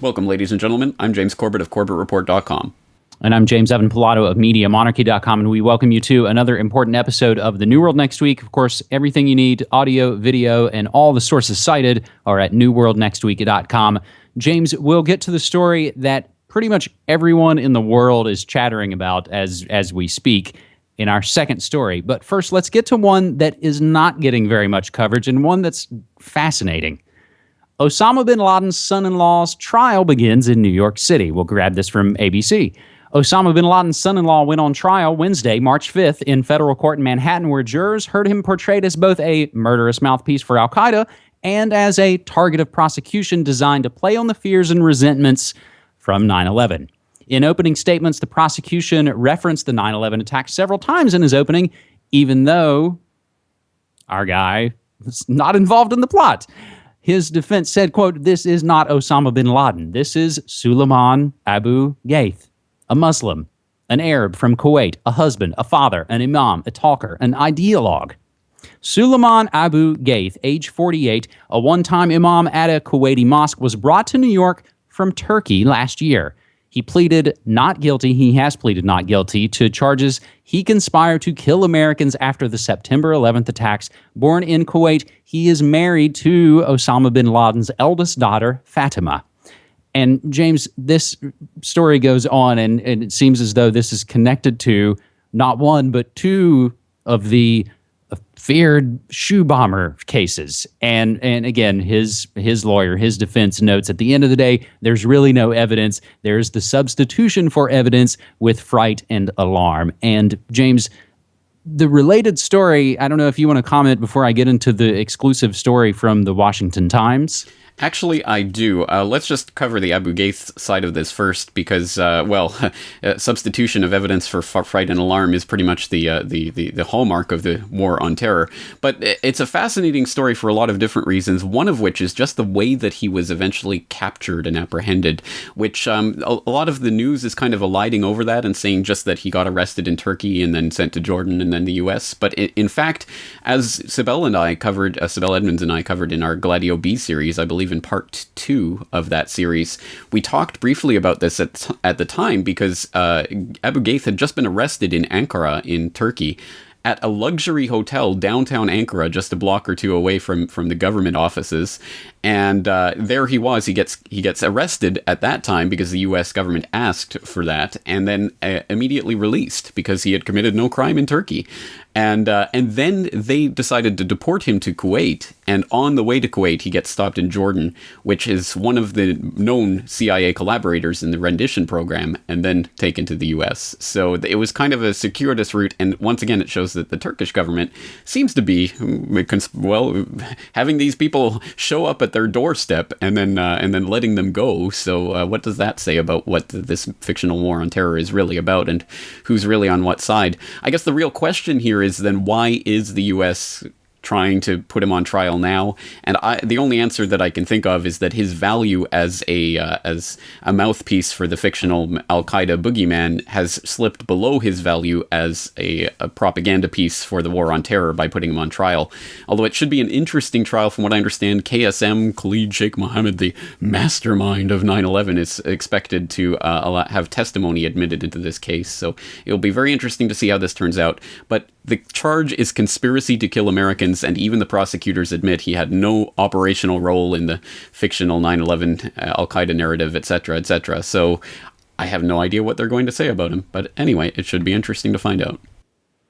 Welcome, ladies and gentlemen. I'm James Corbett of CorbettReport.com. And I'm James Evan Pilato of MediaMonarchy.com, and we welcome you to another important episode of The New World Next Week. Of course, everything you need, audio, video, and all the sources cited are at NewWorldNextWeek.com. James, we'll get to the story that pretty much everyone in the world is chattering about as we speak in our second story. But first, let's get to one that is not getting very much coverage and one that's fascinating. Osama bin Laden's son-in-law's trial begins in New York City. We'll grab this from ABC. Osama bin Laden's son-in-law went on trial Wednesday, March 5th, in federal court in Manhattan, where jurors heard him portrayed as both a murderous mouthpiece for al-Qaeda and as a target of prosecution designed to play on the fears and resentments from 9/11. In opening statements, the prosecution referenced the 9/11 attack several times in his opening, even though our guy was not involved in the plot. His defense said, quote, "This is not Osama bin Laden. This is Suleiman Abu Ghaith, a Muslim, an Arab from Kuwait, a husband, a father, an imam, a talker, an ideologue." Suleiman Abu Ghaith, age 48, a one-time imam at a Kuwaiti mosque, was brought to New York from Turkey last year. He has pleaded not guilty to charges he conspired to kill Americans after the September 11th attacks. Born in Kuwait, he is married to Osama bin Laden's eldest daughter, Fatima. And James, this story goes on, and it seems as though this is connected to not one, but two of the feared shoe bomber cases. And again, his lawyer, his defense notes, at the end of the day, there's really no evidence. There's the substitution for evidence with fright and alarm. And James, the related story, I don't know if you want to comment before I get into the exclusive story from the Washington Times. Actually, I do. Let's just cover the Abu Ghaith side of this first, because, substitution of evidence for fright and alarm is pretty much the hallmark of the war on terror. But it's a fascinating story for a lot of different reasons, one of which is just the way that he was eventually captured and apprehended, which a lot of the news is kind of eliding over that and saying just that he got arrested in Turkey and then sent to Jordan and then the U.S. But in fact, as Sibel Edmonds and I covered in our Gladio B series, I believe in part 2 of that series, we talked briefly about this at the time, because Abu Ghaith had just been arrested in Ankara in Turkey at a luxury hotel downtown Ankara, just a block or two away from the government offices. And there he was. He gets arrested at that time because the U.S. government asked for that, and then immediately released because he had committed no crime in Turkey. And then they decided to deport him to Kuwait. And on the way to Kuwait, he gets stopped in Jordan, which is one of the known CIA collaborators in the rendition program, and then taken to the U.S. So it was kind of a circuitous route. And once again, it shows that the Turkish government seems to be, having these people show up at their doorstep and then letting them go. So what does that say about what this fictional war on terror is really about and who's really on what side? I guess the real question here is then, why is the U.S. trying to put him on trial now? And the only answer that I can think of is that his value as a mouthpiece for the fictional al-Qaeda boogeyman has slipped below his value as a propaganda piece for the war on terror by putting him on trial. Although it should be an interesting trial. From what I understand, KSM, Khalid Sheikh Mohammed, the mastermind of 9/11, is expected to have testimony admitted into this case. So it'll be very interesting to see how this turns out. But the charge is conspiracy to kill Americans, and even the prosecutors admit he had no operational role in the fictional 9/11 al-Qaeda narrative, etc., etc. So I have no idea what they're going to say about him. But anyway, it should be interesting to find out.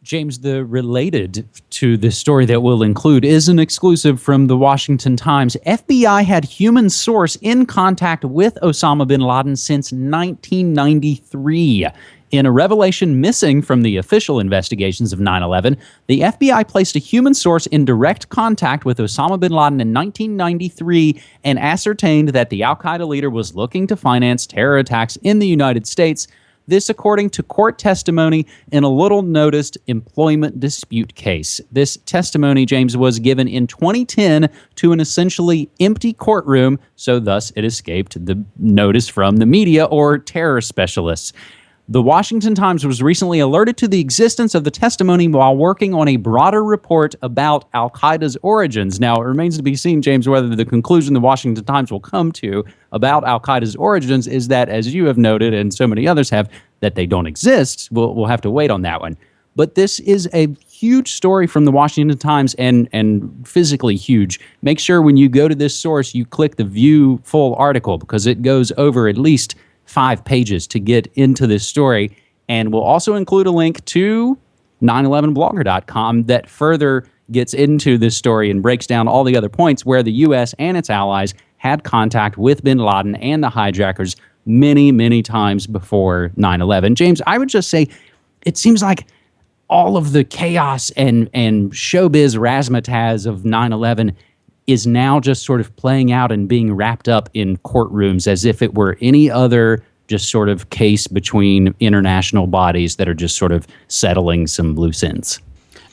James, the related to this story that we'll include is an exclusive from the Washington Times. FBI had human source in contact with Osama bin Laden since 1993. In a revelation missing from the official investigations of 9/11, the FBI placed a human source in direct contact with Osama bin Laden in 1993 and ascertained that the al-Qaeda leader was looking to finance terror attacks in the United States. This according to court testimony in a little-noticed employment dispute case. This testimony, James, was given in 2010 to an essentially empty courtroom, so thus it escaped the notice from the media or terror specialists. The Washington Times was recently alerted to the existence of the testimony while working on a broader report about al-Qaeda's origins. Now, it remains to be seen, James, whether the conclusion the Washington Times will come to about al-Qaeda's origins is that, as you have noted and so many others have, that they don't exist. We'll have to wait on that one. But this is a huge story from the Washington Times and physically huge. Make sure when you go to this source, you click the view full article because it goes over at least 5 pages to get into this story. And we'll also include a link to 911blogger.com that further gets into this story and breaks down all the other points where the U.S. and its allies had contact with bin Laden and the hijackers many, many times before 9/11. James, I would just say it seems like all of the chaos and showbiz razzmatazz of 9/11 is now just sort of playing out and being wrapped up in courtrooms as if it were any other just sort of case between international bodies that are just sort of settling some loose ends.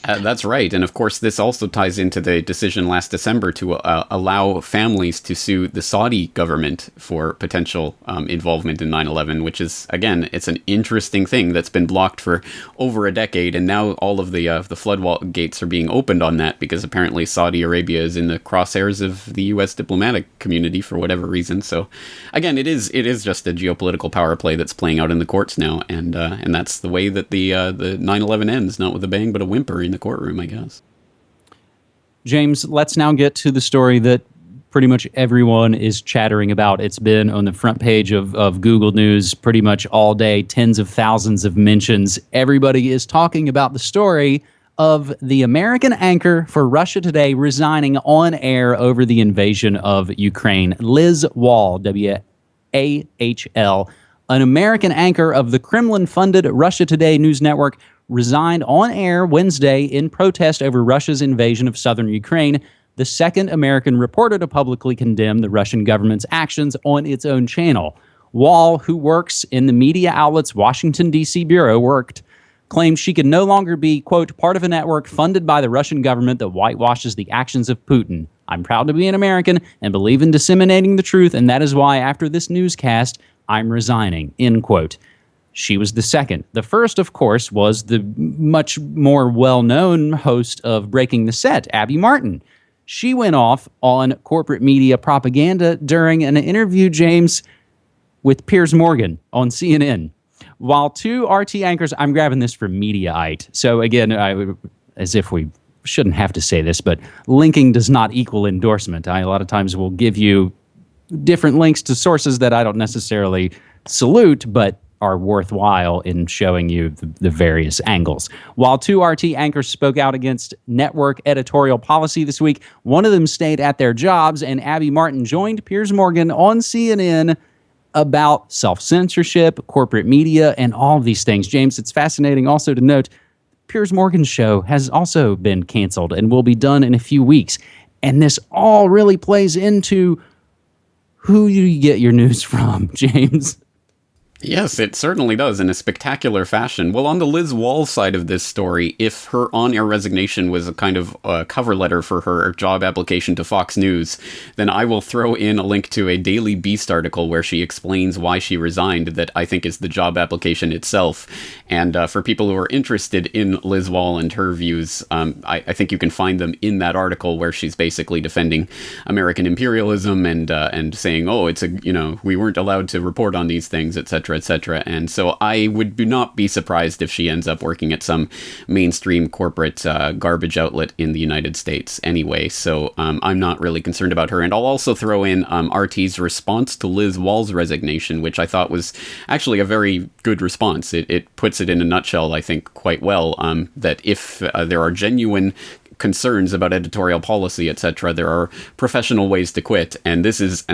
That's right. And of course, this also ties into the decision last December to allow families to sue the Saudi government for potential involvement in 9/11, which is, again, it's an interesting thing that's been blocked for over a decade. And now all of the flood gates are being opened on that because apparently Saudi Arabia is in the crosshairs of the U.S. diplomatic community for whatever reason. So, again, it is just a geopolitical power play that's playing out in the courts now. And that's the way that the 9/11 ends, not with a bang, but a whimper in the courtroom, I guess. James, let's now get to the story that pretty much everyone is chattering about. It's been on the front page of Google News pretty much all day, tens of thousands of mentions. Everybody is talking about the story of the American anchor for Russia Today resigning on air over the invasion of Ukraine. Liz Wahl, W-A-H-L, an American anchor of the Kremlin-funded Russia Today news network, resigned on air Wednesday in protest over Russia's invasion of southern Ukraine, the second American reporter to publicly condemn the Russian government's actions on its own channel. Wahl, who works in the media outlet's Washington, D.C. bureau, claimed she could no longer be, quote, part of a network funded by the Russian government that whitewashes the actions of Putin. I'm proud to be an American and believe in disseminating the truth, and that is why after this newscast, I'm resigning, end quote. She was the second. The first, of course, was the much more well-known host of Breaking the Set, Abby Martin. She went off on corporate media propaganda during an interview, James, with Piers Morgan on CNN. While two RT anchors, I'm grabbing this from Mediaite. So again, as if we shouldn't have to say this, but linking does not equal endorsement. I a lot of times will give you different links to sources that I don't necessarily salute, but are worthwhile in showing you the various angles. While two RT anchors spoke out against network editorial policy this week, one of them stayed at their jobs, and Abby Martin joined Piers Morgan on CNN about self-censorship, corporate media, and all of these things. James, it's fascinating also to note Piers Morgan's show has also been canceled and will be done in a few weeks. And this all really plays into who you get your news from, James. Yes, it certainly does, in a spectacular fashion. Well, on the Liz Wahl side of this story, if her on-air resignation was a kind of cover letter for her job application to Fox News, then I will throw in a link to a Daily Beast article where she explains why she resigned that I think is the job application itself. And for people who are interested in Liz Wahl and her views, I think you can find them in that article where she's basically defending American imperialism and saying, oh, it's we weren't allowed to report on these things, etc. etc. And so I would not be surprised if she ends up working at some mainstream corporate garbage outlet in the United States anyway. So I'm not really concerned about her. And I'll also throw in RT's response to Liz Wahl's resignation, which I thought was actually a very good response. It puts it in a nutshell, I think, quite well, that if there are genuine concerns about editorial policy, etc., there are professional ways to quit, and this is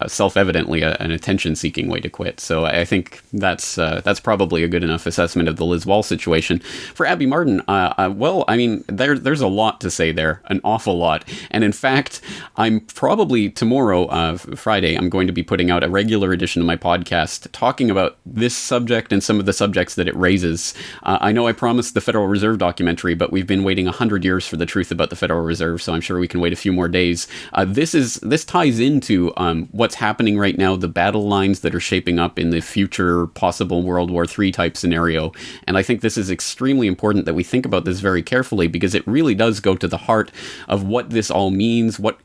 self-evidently an attention-seeking way to quit. So I think that's probably a good enough assessment of the Liz Wahl situation. For Abby Martin, well, I mean, there's a lot to say there, an awful lot, and in fact, I'm probably tomorrow, Friday, I'm going to be putting out a regular edition of my podcast talking about this subject and some of the subjects that it raises. I know I promised the Federal Reserve documentary, but we've been waiting 100 years for the truth about the Federal Reserve, so I'm sure we can wait a few more days. This ties into what's happening right now, the battle lines that are shaping up in the future possible World War III type scenario. And I think this is extremely important that we think about this very carefully, because it really does go to the heart of what this all means, what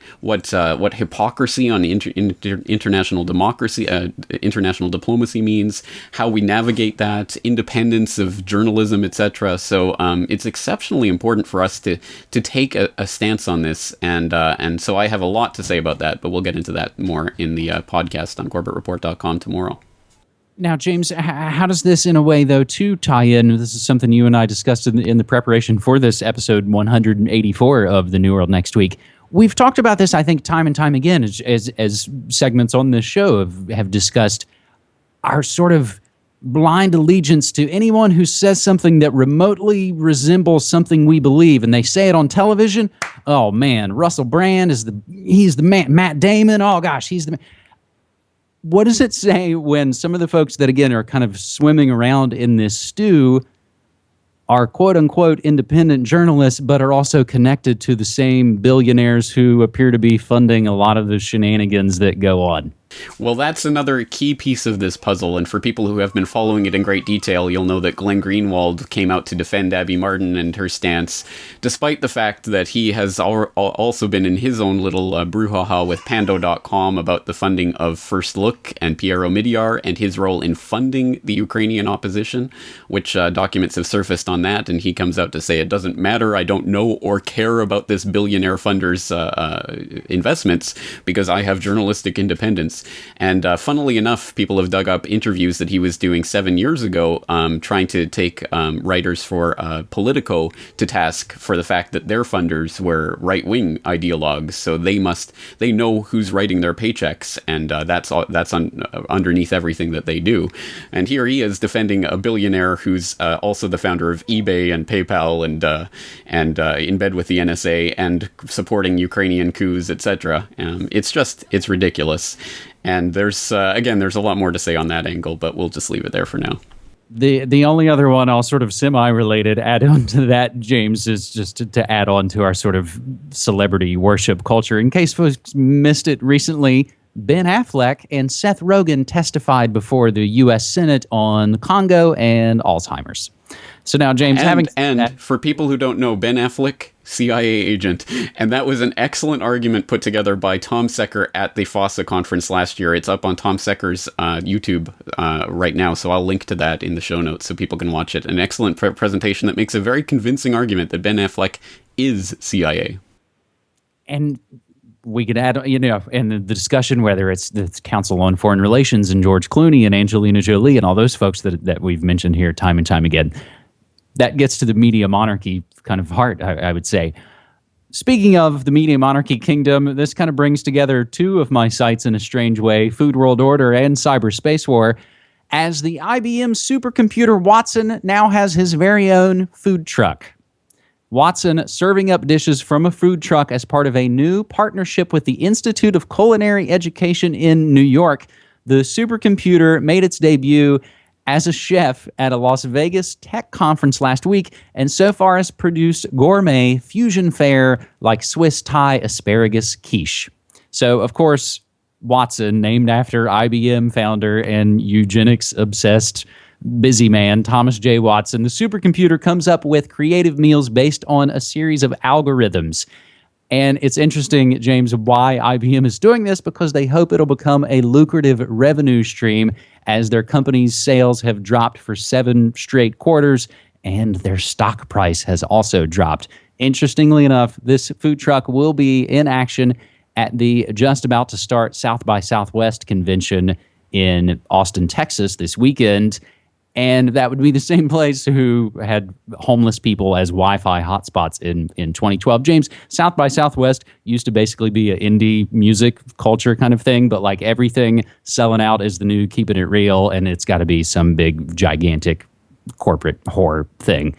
hypocrisy on international democracy, international diplomacy means, how we navigate that, independence of journalism, etc. So it's exceptionally important for us to take a stance on this, and so I have a lot to say about that, but we'll get into that more in the podcast on CorbettReport.com tomorrow. Now, James, how does this, in a way, though, to tie in? This is something you and I discussed in the preparation for this episode 184 of The New World Next Week. We've talked about this, I think, time and time again, as segments on this show have discussed our sort of blind allegiance to anyone who says something that remotely resembles something we believe, and they say it on television. Oh man, Russell Brand he's the man. Matt Damon, oh gosh, he's the man. What does it say when some of the folks that, again, are kind of swimming around in this stew are quote-unquote independent journalists, but are also connected to the same billionaires who appear to be funding a lot of the shenanigans that go on? Well, that's another key piece of this puzzle, and for people who have been following it in great detail, you'll know that Glenn Greenwald came out to defend Abby Martin and her stance, despite the fact that he has also been in his own little brouhaha with Pando.com about the funding of First Look and Pierre Omidyar and his role in funding the Ukrainian opposition, which documents have surfaced on that, and he comes out to say, it doesn't matter, I don't know or care about this billionaire funder's investments because I have journalistic independence. And funnily enough, people have dug up interviews that he was doing 7 years ago, trying to take writers for Politico to task for the fact that their funders were right-wing ideologues. So they know who's writing their paychecks, and that's underneath everything that they do. And here he is defending a billionaire who's also the founder of eBay and PayPal and in bed with the NSA and supporting Ukrainian coups, etc. It's ridiculous. And there's a lot more to say on that angle, but we'll just leave it there for now. The only other one I'll sort of semi-related add on to that, James, is just to add on to our sort of celebrity worship culture. In case folks missed it recently, Ben Affleck and Seth Rogen testified before the U.S. Senate on Congo and Alzheimer's. So now, James, for people who don't know, Ben Affleck, CIA agent, and that was an excellent argument put together by Tom Secker at the FOSSA conference last year. It's up on Tom Secker's YouTube right now, so I'll link to that in the show notes so people can watch it. An excellent presentation that makes a very convincing argument that Ben Affleck is CIA. And we could add, in the discussion, whether it's the Council on Foreign Relations and George Clooney and Angelina Jolie and all those folks that we've mentioned here time and time again, that gets to the media monarchy kind of heart, I would say. Speaking of the media monarchy kingdom, this kind of brings together two of my sites in a strange way, Food World Order and Cyberspace War, as the IBM supercomputer Watson now has his very own food truck. Watson serving up dishes from a food truck as part of a new partnership with the Institute of Culinary Education in New York. The supercomputer made its debut as a chef at a Las Vegas tech conference last week, and so far has produced gourmet fusion fare like Swiss Thai asparagus quiche. So, of course, Watson, named after IBM founder and eugenics-obsessed busy man Thomas J. Watson, the supercomputer comes up with creative meals based on a series of algorithms. And it's interesting, James, why IBM is doing this, because they hope it'll become a lucrative revenue stream as their company's sales have dropped for 7 straight quarters and their stock price has also dropped. Interestingly enough, this food truck will be in action at the just about to start South by Southwest convention in Austin, Texas this weekend. And that would be the same place who had homeless people as Wi-Fi hotspots in 2012. James, South by Southwest used to basically be an indie music culture kind of thing, but like everything selling out is the new keeping it real, and it's got to be some big, gigantic corporate whore thing.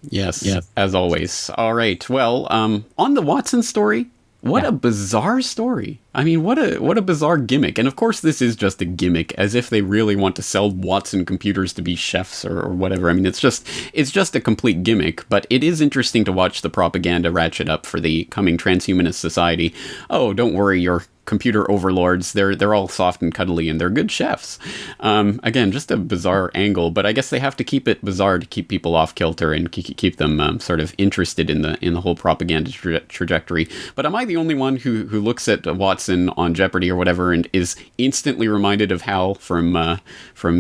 Yes, as always. All right. Well, on the Watson story, what a bizarre story. I mean, what a bizarre gimmick. And of course, this is just a gimmick, as if they really want to sell Watson computers to be chefs or whatever. I mean, it's just a complete gimmick. But it is interesting to watch the propaganda ratchet up for the coming transhumanist society. Oh, don't worry, your computer overlords, they're all soft and cuddly and they're good chefs. Again, just a bizarre angle, but I guess they have to keep it bizarre to keep people off kilter and keep them sort of interested in the whole propaganda trajectory. But am I the only one who looks at Watson on Jeopardy or whatever and is instantly reminded of Hal from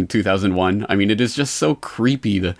2001? I mean, it is just so creepy, the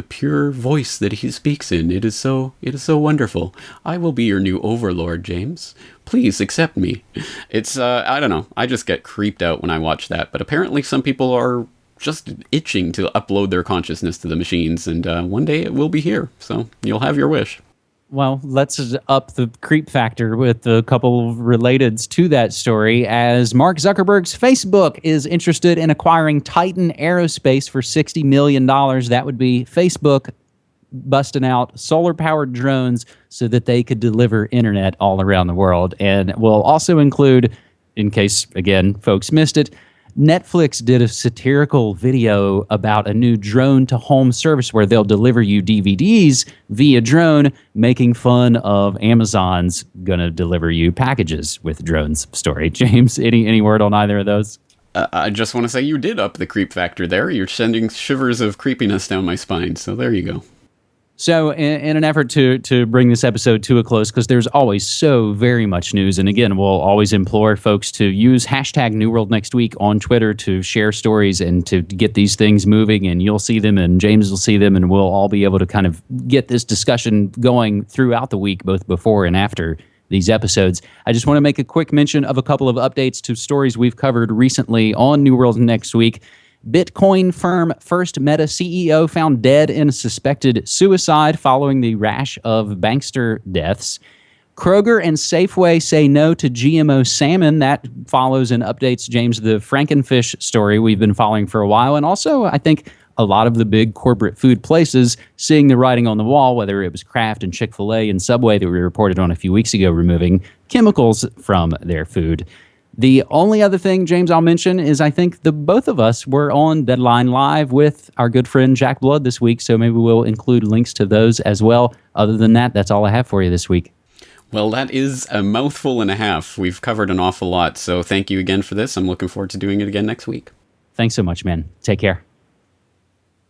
pure voice that he speaks in. It is so wonderful. I will be your new overlord, James. Please accept me. It's, I don't know. I just get creeped out when I watch that. But apparently some people are just itching to upload their consciousness to the machines. And one day it will be here. So you'll have your wish. Well, let's up the creep factor with a couple of relateds to that story, as Mark Zuckerberg's Facebook is interested in acquiring Titan Aerospace for $60 million. That would be Facebook busting out solar-powered drones so that they could deliver internet all around the world. And will also include, in case, again, folks missed it, Netflix did a satirical video about a new drone-to-home service where they'll deliver you DVDs via drone, making fun of Amazon's gonna deliver you packages with drones story. James, any word on either of those? I just want to say you did up the creep factor there. You're sending shivers of creepiness down my spine, so there you go. So in an effort to bring this episode to a close, because there's always so very much news, and again, we'll always implore folks to use hashtag New World Next Week on Twitter to share stories and to get these things moving, and you'll see them and James will see them, and we'll all be able to kind of get this discussion going throughout the week, both before and after these episodes. I just want to make a quick mention of a couple of updates to stories we've covered recently on New World Next Week. Bitcoin firm First Meta CEO found dead in a suspected suicide following the rash of bankster deaths. Kroger and Safeway say no to GMO salmon. That follows and updates, James, the Frankenfish story we've been following for a while. And also, I think a lot of the big corporate food places seeing the writing on the wall, whether it was Kraft and Chick-fil-A and Subway that we reported on a few weeks ago, removing chemicals from their food. The only other thing, James, I'll mention is I think the both of us were on Deadline Live with our good friend Jack Blood this week, so maybe we'll include links to those as well. Other than that, that's all I have for you this week. Well, that is a mouthful and a half. We've covered an awful lot, so thank you again for this. I'm looking forward to doing it again next week. Thanks so much, man. Take care.